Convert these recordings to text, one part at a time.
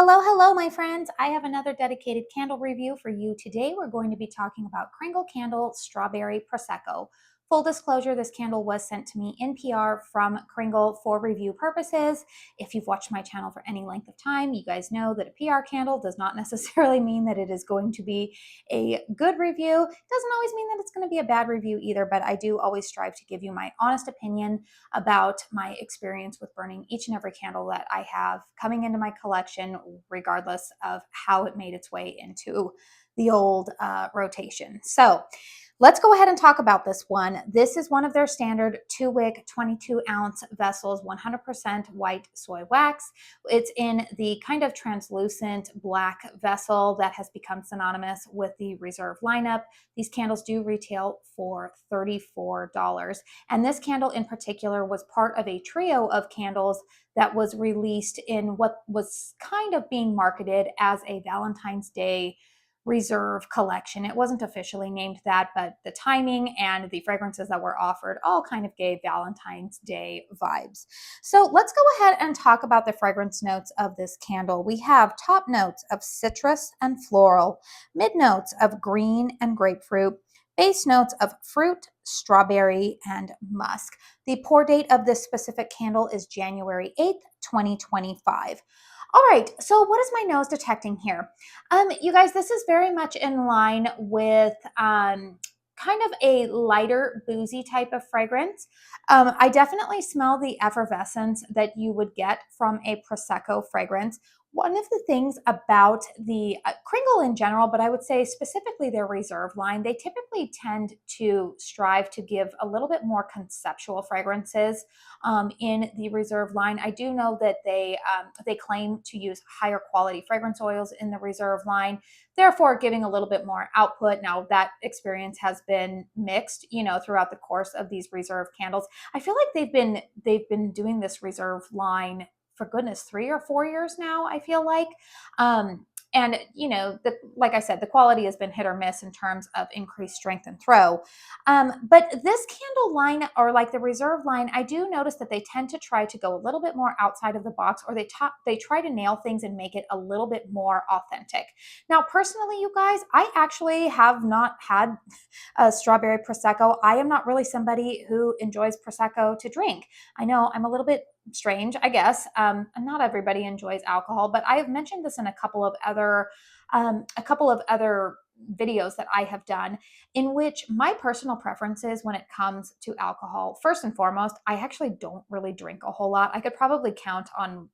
Hello, hello, my friends. I have another dedicated candle review for you. Today, we're going to be talking about Kringle Candle Strawberry Prosecco. Full disclosure, this candle was sent to me in PR from Kringle for review purposes. If you've watched my channel for any length of time, you guys know that a PR candle does not necessarily mean that it is going to be a good review. It doesn't always mean that it's going to be a bad review either, but I do always strive to give you my honest opinion about my experience with burning each and every candle that I have coming into my collection, regardless of how it made its way into the old rotation. So let's go ahead and talk about this one. This is one of their standard 2-wick 22-ounce vessels, 100% white soy wax. It's in the kind of translucent black vessel that has become synonymous with the Reserve lineup. These candles do retail for $34. And this candle in particular was part of a trio of candles that was released in what was kind of being marketed as a Valentine's Day Reserve collection. It wasn't officially named that, but the timing and the fragrances that were offered all kind of gave Valentine's Day vibes. So let's go ahead and talk about the fragrance notes of this candle. We have top notes of citrus and floral, mid notes of green and grapefruit, base notes of fruit, strawberry, and musk. The pour date of this specific candle is January 8th, 2025. All right, so what is my nose detecting here? You guys, this is very much in line with kind of a lighter, boozy type of fragrance. I definitely smell the effervescence that you would get from a Prosecco fragrance. One of the things about the Kringle in general, but I would say specifically their Reserve line, they typically tend to strive to give a little bit more conceptual fragrances in the Reserve line. I do know that they claim to use higher quality fragrance oils in the Reserve line, therefore giving a little bit more output. Now that experience has been mixed, throughout the course of these Reserve candles. I feel like they've been doing this Reserve line for goodness 3 or 4 years now, I feel like. And like I said, the quality has been hit or miss in terms of increased strength and throw. But this candle line, or like the Reserve line, I do notice that they tend to try to go a little bit more outside of the box, or they try to nail things and make it a little bit more authentic. Now, personally, you guys, I actually have not had a strawberry Prosecco. I am not really somebody who enjoys Prosecco to drink. I know I'm a little bit strange, I guess. And not everybody enjoys alcohol, but I have mentioned this in a couple of other videos that I have done, in which my personal preferences when it comes to alcohol, first and foremost, I actually don't really drink a whole lot. I could probably count on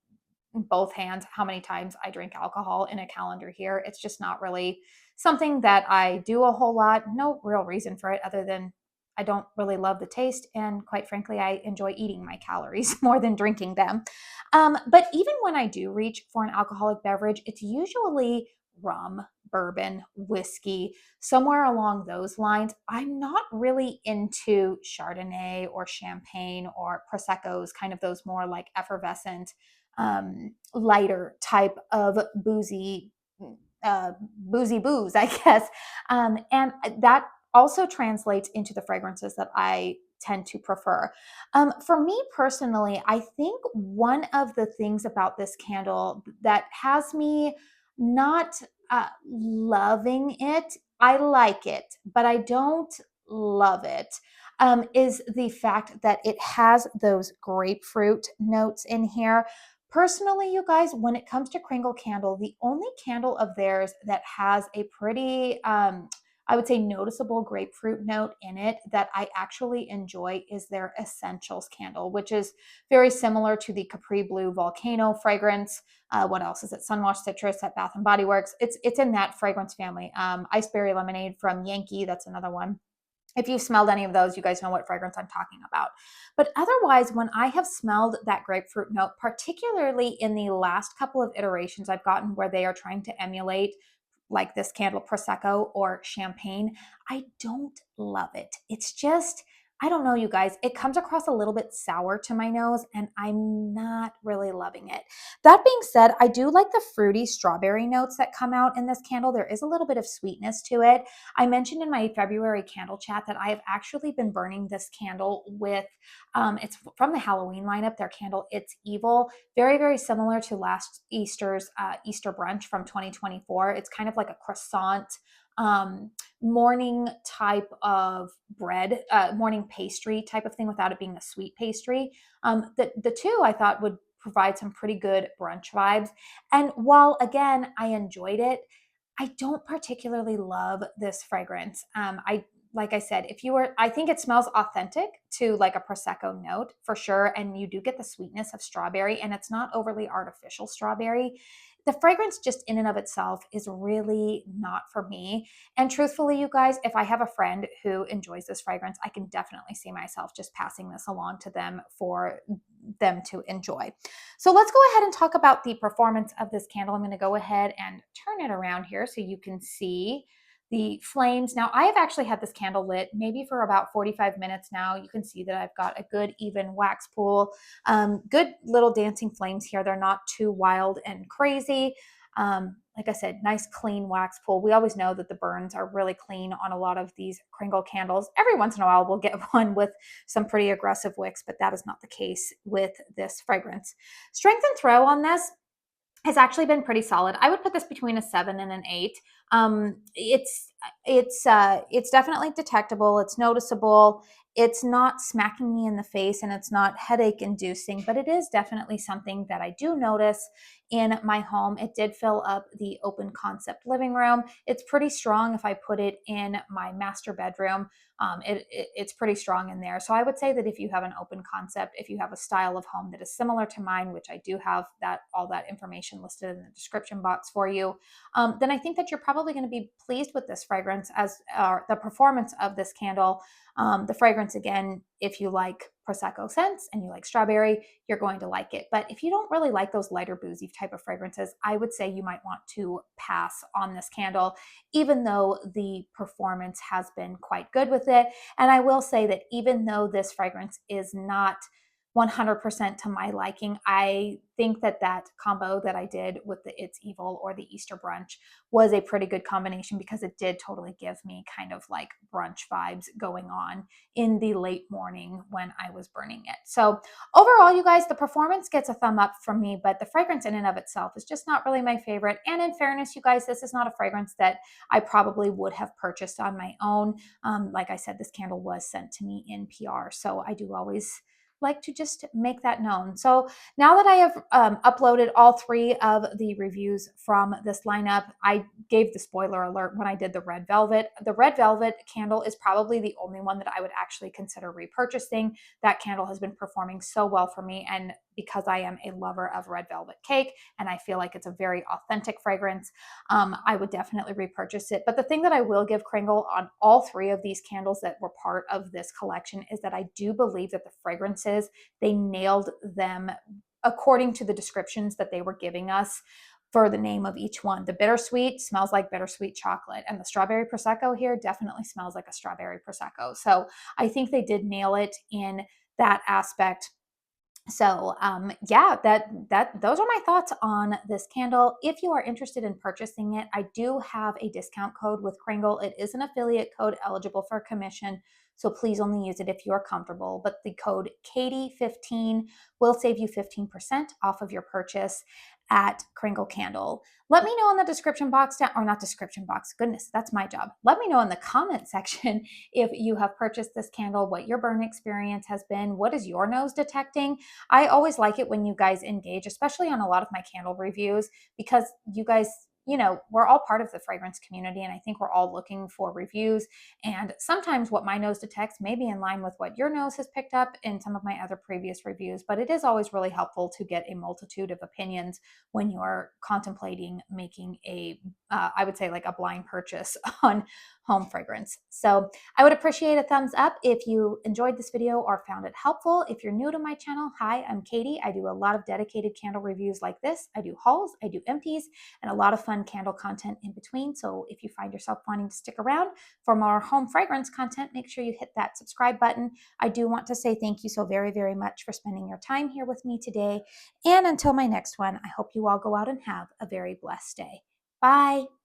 both hands how many times I drink alcohol in a calendar year. It's just not really something that I do a whole lot. No real reason for it other than I don't really love the taste. And quite frankly, I enjoy eating my calories more than drinking them. But even when I do reach for an alcoholic beverage, it's usually rum, bourbon, whiskey, somewhere along those lines. I'm not really into Chardonnay or Champagne or Prosecco's, kind of those more like effervescent, lighter type of boozy booze, I guess. And that also translates into the fragrances that I tend to prefer. For me personally, I think one of the things about this candle that has me not loving it, I like it, but I don't love it, is the fact that it has those grapefruit notes in here. Personally, you guys, when it comes to Kringle candle, the only candle of theirs that has a pretty, I would say, noticeable grapefruit note in it that I actually enjoy is their Essentials candle, which is very similar to the Capri Blue Volcano fragrance. What else is it? Sunwash Citrus at Bath and Body Works. It's in that fragrance family. Iceberry Lemonade from Yankee, that's another one. If you've smelled any of those, you guys know what fragrance I'm talking about. But otherwise, when I have smelled that grapefruit note, particularly in the last couple of iterations I've gotten where they are trying to emulate like this candle Prosecco or Champagne, I don't love it. It's just, I don't know, you guys, it comes across a little bit sour to my nose and I'm not really loving it. That being said, I do like the fruity strawberry notes that come out in this candle. There is a little bit of sweetness to it. I mentioned in my February candle chat that I have actually been burning this candle with, it's from the Halloween lineup, their candle It's Evil. Very, very similar to last Easter's Easter brunch from 2024. It's kind of like a croissant, um, morning type of bread, morning pastry type of thing without it being a sweet pastry. The two I thought would provide some pretty good brunch vibes. And while again, I enjoyed it, I don't particularly love this fragrance. Like I said, if you were, I think it smells authentic to like a Prosecco note for sure. And you do get the sweetness of strawberry and it's not overly artificial strawberry. The fragrance just in and of itself is really not for me. And truthfully, you guys, if I have a friend who enjoys this fragrance, I can definitely see myself just passing this along to them for them to enjoy. So let's go ahead and talk about the performance of this candle. I'm going to go ahead and turn it around here so you can see the flames. Now, I have actually had this candle lit maybe for about 45 minutes now. You can see that I've got a good even wax pool, good little dancing flames here. They're not too wild and crazy. Like I said, nice clean wax pool. We always know that the burns are really clean on a lot of these Kringle candles. Every once in a while, we'll get one with some pretty aggressive wicks, but that is not the case with this fragrance. Strength and throw on this has actually been pretty solid. I would put this between a 7 and an 8. It's definitely detectable. It's noticeable. It's not smacking me in the face and it's not headache inducing, but it is definitely something that I do notice in my home. It did fill up the open concept living room. It's pretty strong if I put it in my master bedroom. It's pretty strong in there. So I would say that if you have an open concept, if you have a style of home that is similar to mine, which I do have all that information listed in the description box for you, then I think that you're probably going to be pleased with this fragrance as the performance of this candle. The fragrance, again, if you like Prosecco scents and you like strawberry, you're going to like it. But if you don't really like those lighter boozy type of fragrances, I would say you might want to pass on this candle, even though the performance has been quite good with it. And I will say that even though this fragrance is not 100% to my liking, I think that that combo that I did with the It's Evil or the Easter brunch was a pretty good combination because it did totally give me kind of like brunch vibes going on in the late morning when I was burning it. So overall, you guys, the performance gets a thumb up from me, but the fragrance in and of itself is just not really my favorite. And in fairness, you guys, this is not a fragrance that I probably would have purchased on my own. Like I said, this candle was sent to me in PR, so I do always like to just make that known. So now that I have uploaded all 3 of the reviews from this lineup, I gave the spoiler alert when I did the red velvet. The red velvet candle is probably the only one that I would actually consider repurchasing. That candle has been performing so well for me, and because I am a lover of red velvet cake and I feel like it's a very authentic fragrance, I would definitely repurchase it. But the thing that I will give Kringle on all 3 of these candles that were part of this collection is that I do believe that the fragrances, they nailed them according to the descriptions that they were giving us for the name of each one. The bittersweet smells like bittersweet chocolate, and the strawberry Prosecco here definitely smells like a strawberry Prosecco. So I think they did nail it in that aspect. So yeah, those are my thoughts on this candle. If you are interested in purchasing it, I do have a discount code with Kringle. It is an affiliate code eligible for commission, so please only use it if you are comfortable. But the code Katie15 will save you 15% off of your purchase at Kringle Candle. Let me know in the description box down, or not description box, goodness, that's my job. Let me know in the comment section if you have purchased this candle, what your burn experience has been, what is your nose detecting. I always like it when you guys engage, especially on a lot of my candle reviews, because you guys, we're all part of the fragrance community, and I think we're all looking for reviews. And sometimes what my nose detects may be in line with what your nose has picked up in some of my other previous reviews, but it is always really helpful to get a multitude of opinions when you're contemplating making I would say like a blind purchase on home fragrance. So I would appreciate a thumbs up if you enjoyed this video or found it helpful. If you're new to my channel, hi, I'm Katie. I do a lot of dedicated candle reviews like this. I do hauls, I do empties, and a lot of fun fun candle content in between. So if you find yourself wanting to stick around for more home fragrance content, make sure you hit that subscribe button. I do want to say thank you so very, very much for spending your time here with me today. And until my next one, I hope you all go out and have a very blessed day. Bye.